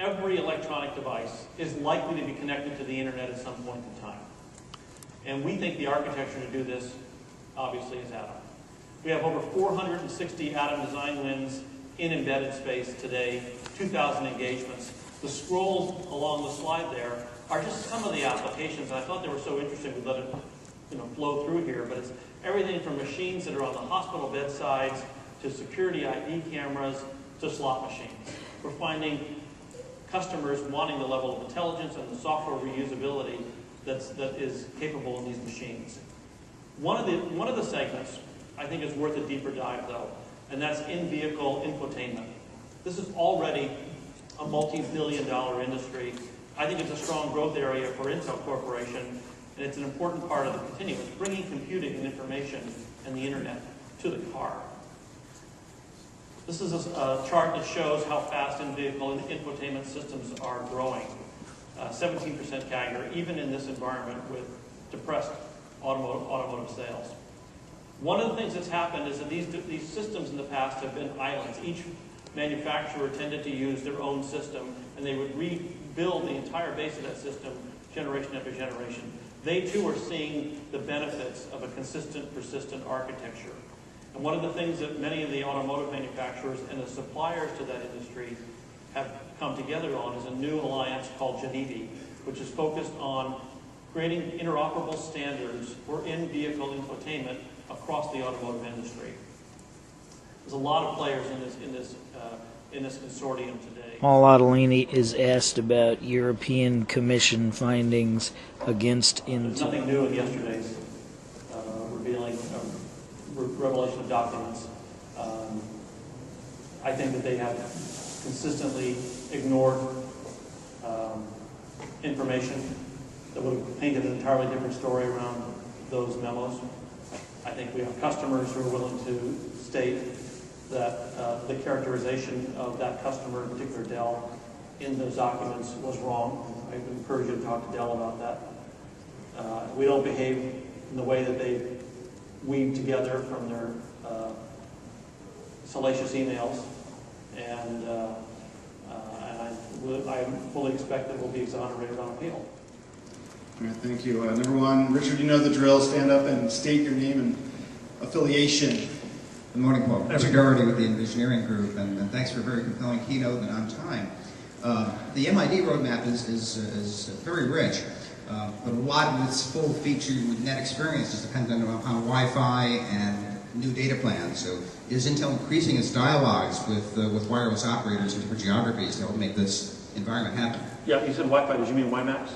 every electronic device is likely to be connected to the internet at some point in time. And we think the architecture to do this, obviously, is Atom. We have over 460 Atom design wins in embedded space today, 2,000 engagements. The scrolls along the slide there are just some of the applications. I thought they were so interesting, we let it flow through here, but it's everything from machines that are on the hospital bedsides to security ID cameras to slot machines. We're finding customers wanting the level of intelligence and the software reusability that is capable in these machines. One of the segments I think is worth a deeper dive, though, and that's in-vehicle infotainment. This is already a multi-billion-dollar industry. I think it's a strong growth area for Intel Corporation, and it's an important part of the continuum. It's bringing computing and information and the internet to the car. This is a chart that shows how fast in-vehicle infotainment systems are growing. 17% CAGR, even in this environment with depressed automotive sales. One of the things that's happened is that these systems in the past have been islands. Each manufacturer tended to use their own system, and they would rebuild the entire base of that system generation after generation. They too are seeing the benefits of a consistent, persistent architecture. And one of the things that many of the automotive manufacturers and the suppliers to that industry have come together on is a new alliance called Geneva, which is focused on creating interoperable standards for in-vehicle infotainment across the automotive industry. There's a lot of players in this consortium today. Paul Otellini is asked about European Commission findings against Intel. There's nothing new in yesterday's revelation of documents. I think that they have consistently ignored information that would have painted an entirely different story around those memos. I think we have customers who are willing to state that the characterization of that customer, in particular Dell, in those documents was wrong. I encourage you to talk to Dell about that. We don't behave in the way that they weave together from their salacious emails, and I fully expect that we'll be exonerated on appeal. All right, thank you. Number one, Richard, you know the drill. Stand up and state your name and affiliation. Good morning, Paul. Richard Doherty with the Engineering Group, and thanks for a very compelling keynote and on time. The MID roadmap is very rich, but a lot of its full feature net experience is dependent upon Wi-Fi and new data plans. So is Intel increasing its dialogues with wireless operators in different geographies to help make this environment happen? Yeah, you said Wi-Fi. Did you mean WiMAX?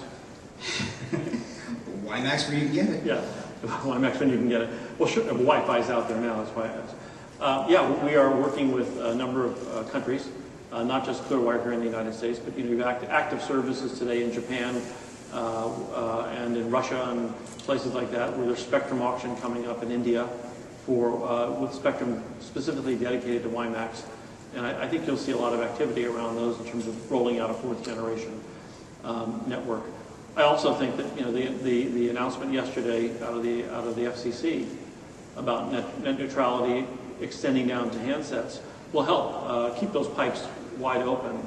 WiMAX where you can get it? Yeah, WiMAX when you can get it. Well, sure, Wi-Fi is out there now, that's why I asked. Yeah, we are working with a number of countries, not just Clearwire here in the United States, but you have active services today in Japan and in Russia and places like that, where there's spectrum auction coming up in India with spectrum specifically dedicated to WiMAX. And I think you'll see a lot of activity around those in terms of rolling out a fourth generation network. I also think that the announcement yesterday out of the FCC about net neutrality extending down to handsets will help keep those pipes wide open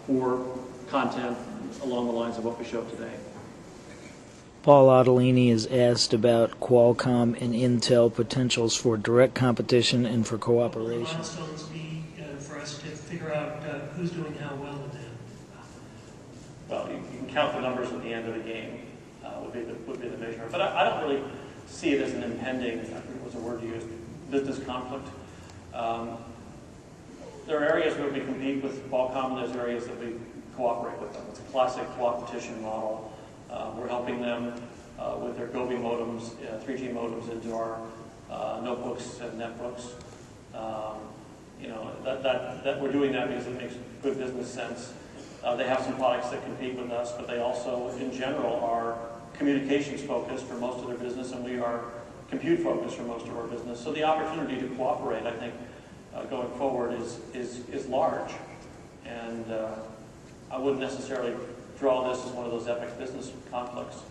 for content along the lines of what we showed today. Paul Otellini is asked about Qualcomm and Intel potentials for direct competition and for cooperation. What will the milestones be for us to figure out who's doing how well with that? Well, you can count the numbers at the end of the game would be the measure. But I don't really see it as an impending, I think it was a word you used, business conflict. There are areas where we compete with Qualcomm, there's areas that we cooperate with them. It's a classic cooperation model. We're helping them with their Gobi modems, 3G modems into our notebooks and netbooks. That we're doing that because it makes good business sense. They have some products that compete with us, but they also, in general, are communications focused for most of their business, and we are compute focused for most of our business. So the opportunity to cooperate, I think, going forward is large, and I wouldn't necessarily draw this as one of those epic business conflicts.